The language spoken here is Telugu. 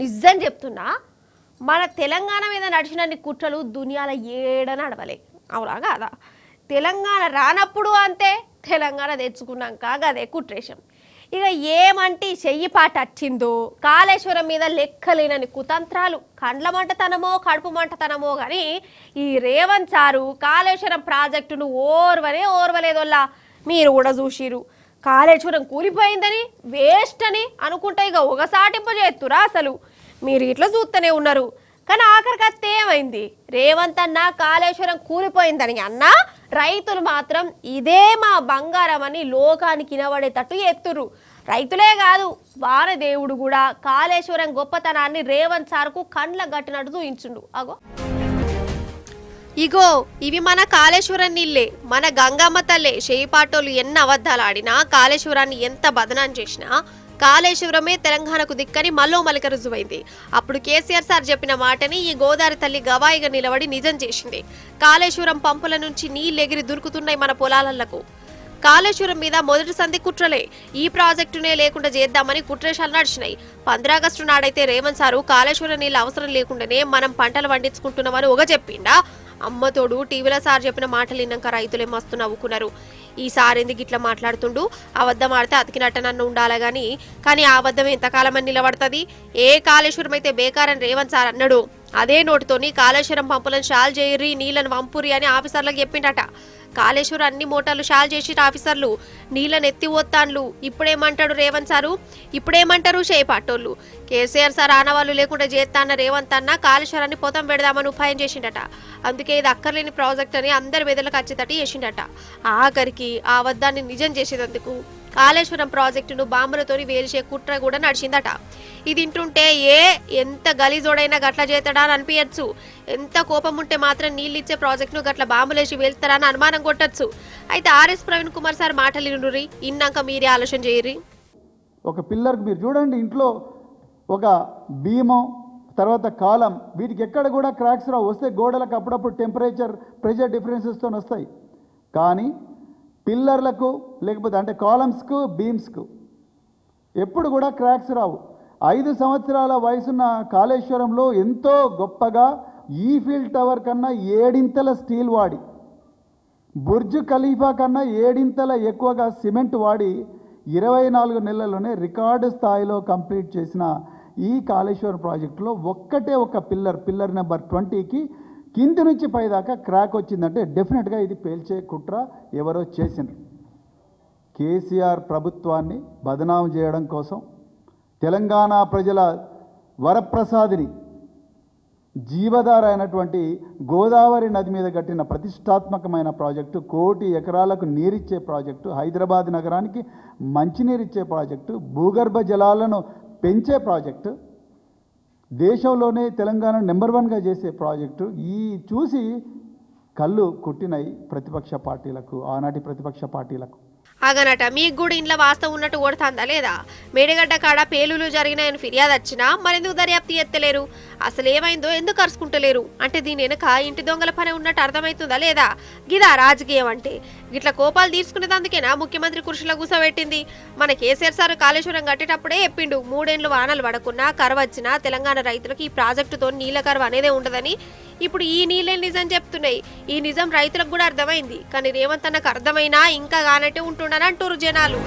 నిజం చెప్తున్నా మన తెలంగాణ మీద నడిచినన్ని కుట్రలు దునియాలో ఏడ నడవలే. అవునా కాదా? తెలంగాణ రానప్పుడు అంతే, తెలంగాణ తెచ్చుకున్నాక అదే కుట్రేశం. ఇక ఏమంటే చెయ్యి పాట వచ్చిందో కాళేశ్వరం మీద లెక్కలేనని కుతంత్రాలు, కండ్ల మంటతనమో కడుపు మంటతనమో కానీ ఈ రేవంత్ సారు కాళేశ్వరం ప్రాజెక్టును ఓర్వలేదోల్లా మీరు కూడా చూసిరు. కాళేశ్వరం కూలిపోయిందని వేస్ట్ అని అనుకుంటే ఇక ఒకసాటింపు చేస్తురా. అసలు మీరు ఇట్లా చూస్తూనే ఉన్నారు. కానీ ఆఖరికి అత్తే ఏమైంది? రేవంత్ అన్న కాళేశ్వరం కూలిపోయిందని అన్నా, రైతులు మాత్రం ఇదే మా బంగారం అని లోకానికి వినబడేటట్టు ఎత్తురు. రైతులే కాదు, వానదేవుడు కూడా కాళేశ్వరం గొప్పతనాన్ని రేవంత్ సార్కు కండ్ల గట్టినట్టు చూయించుండు. ఇగో ఇవి మన కాళేశ్వరం నీళ్ళే, మన గంగమ్మ తల్లే. చేయిపాటోళ్ళు ఎన్ని అబద్ధాలు ఆడినా, కాళేశ్వరాన్ని ఎంత బదనాం చేసినా కాళేశ్వరమే తెలంగాణకు దిక్కని మళ్ళో మలిక రుజువైంది. అప్పుడు కేసీఆర్ సార్ చెప్పిన మాటని ఈ గోదావరి తల్లి గవాయిగా నిలబడి నిజం చేసింది. కాళేశ్వరం పంపుల నుంచి నీళ్ళెగిరి దొరుకుతున్నాయి మన పొలాలకు. కాళేశ్వరం మీద మొదటి సంధి కుట్రలే. ఈ ప్రాజెక్టునే లేకుండా చేద్దామని కుట్రేషాలు నడిచినాయి. 15 ఆగస్టు నాడైతే రేవంత్ సారు కాళేశ్వరం నీళ్ళు అవసరం లేకుండానే మనం పంటలు పండించుకుంటున్నామని ఒక చెప్పిండా. అమ్మతోడు టీవీలో సార్ చెప్పిన మాటలు విన్నాక రైతులే మస్తు నవ్వుకున్నారు. ఈసారి ఎందుకు ఇట్లా మాట్లాడుతుండు? అబద్ధం ఆడితే అతికినట్టనన్ను ఉండాలి కానీ ఆ అబద్ధం ఎంతకాలం అని నిలబడుతుంది? ఏ కాళేశ్వరం అయితే బేకారని రేవంత్ సార్ అన్నాడు, అదే నోటితోని కాళేశ్వరం పంపులను షాల్ చేయరి, నీళ్ళను వంపురి అని ఆఫీసర్లకు చెప్పిండట. కాళేశ్వరం అన్ని మోటార్లు షాల్ చేసి ఆఫీసర్లు నీళ్ళని ఎత్తి పోతాన్లు. ఇప్పుడేమంటాడు రేవంత్ సారు? ఇప్పుడేమంటారు చేయిపాటోళ్ళు? కేసీఆర్ సార్ ఆనవాళ్ళు లేకుండా చేస్తాన్న రేవంత్ అన్న కాళేశ్వరాన్ని పొతం పెడదామని ఉపాయం చేసిండట. అందుకే ఇది అక్కర్లేని ప్రాజెక్ట్ అని అందరి మెదలకు వచ్చేటట్టు చేసిండట. ఆఖరికి ఆ అబద్ధాన్ని నిజం చేసేందుకు కాళేశ్వరం ప్రాజెక్టును బాంబులతోని వేల్చే కుట్ర కూడా నడిచిందట. ఇది వింటుంటే ఎంత గలీజోడైనా గట్ల చేస్తాడా అని అనిపించచ్చు. ఎంత కోపం ఉంటే మాత్రం నీళ్ళు ఇచ్చే ప్రాజెక్టును గట్ల బాంబులేసి వేల్తారా అని అనుమానం కొట్టచ్చు. అయితే ఆర్ఎస్ ప్రవీణ్ కుమార్ సార్ మాటలు ఇన్నాక మీరే ఆలోచన చేయరి. ఒక పిల్లర్కి మీరు చూడండి, ఇంట్లో ఒక భీమం తర్వాత కాలం, వీటికి ఎక్కడ కూడా క్రాక్స్ రావు. వస్తే గోడలకు అప్పుడప్పుడు ప్రెషర్ డిఫరెన్సెస్తో వస్తాయి. కానీ పిల్లర్లకు లేకపోతే అంటే కాలమ్స్కు బీమ్స్కు ఎప్పుడు కూడా క్రాక్స్ రావు. 5 సంవత్సరాల వయసున్న కాళేశ్వరంలో ఎంతో గొప్పగా ఈఫిల్ టవర్ కన్నా 7 ఇంతల స్టీల్ వాడి, బుర్జ్ ఖలీఫా కన్నా 7 ఇంతల ఎక్కువగా సిమెంట్ వాడి 24 నెలల్లోనే రికార్డు స్థాయిలో కంప్లీట్ చేసిన ఈ కాళేశ్వరం ప్రాజెక్టులో ఒక్కటే ఒక పిల్లర్ నెంబర్ 20కి కింది నుంచి పైదాకా క్రాక్ వచ్చిందంటే డెఫినెట్గా ఇది పేల్చే కుట్ర ఎవరో చేసినారు. కేసీఆర్ ప్రభుత్వాన్ని బదనాం చేయడం కోసం తెలంగాణ ప్రజల వరప్రసాదిని, జీవధార అయినటువంటి గోదావరి నది మీద కట్టిన ప్రతిష్టాత్మకమైన ప్రాజెక్టు, 1 కోటి ఎకరాలకు నీరిచ్చే ప్రాజెక్టు, హైదరాబాద్ నగరానికి మంచినీరిచ్చే ప్రాజెక్టు, భూగర్భ జలాలను పెంచే ప్రాజెక్టు, దేశంలోనే తెలంగాణ నెంబర్ 1గా చేసే ప్రాజెక్టు ఈ చూసి కళ్ళు కుట్టినాయి ప్రతిపక్ష పార్టీలకు, ఆనాటి ప్రతిపక్ష పార్టీలకు. అగనట మీకు కూడా ఇంట్లో వాస్తవం ఉన్నట్టు కొడుతుందా లేదా? మేడగడ్డ కాడ పేలులు జరిగినాయని ఫిర్యాదు వచ్చినా మరెందుకు దర్యాప్తు ఎత్తలేరు? అసలు ఏమైందో ఎందుకు అరుచుకుంటలేరు? అంటే దీని వెనక ఇంటి దొంగల పని ఉన్నట్టు అర్థమవుతుందా లేదా? గిదా రాజకీయం అంటే? గిట్లా కోపాలు తీర్చుకునేందుకేనా ముఖ్యమంత్రి కుర్చీలో కూసబెట్టింది? మన కేసీఆర్ సార్ కాళేశ్వరం కట్టేటప్పుడే చెప్పిండు, 3 ఏళ్లు వానలు పడకున్నా కరువు వచ్చినా తెలంగాణ రైతులకు ఈ ప్రాజెక్టుతో నీళ్ళ కరువు అనేదే ఉండదని. ఇప్పుడు ఈ నీళ్ళే నిజం చెప్తున్నాయి. ఈ నిజం రైతులకు కూడా అర్థమైంది. కానీ రేవంత్ అన్నకు అర్థమైనా ఇంకా కానట్టే ఉంటుండని అంటారు జనాలు.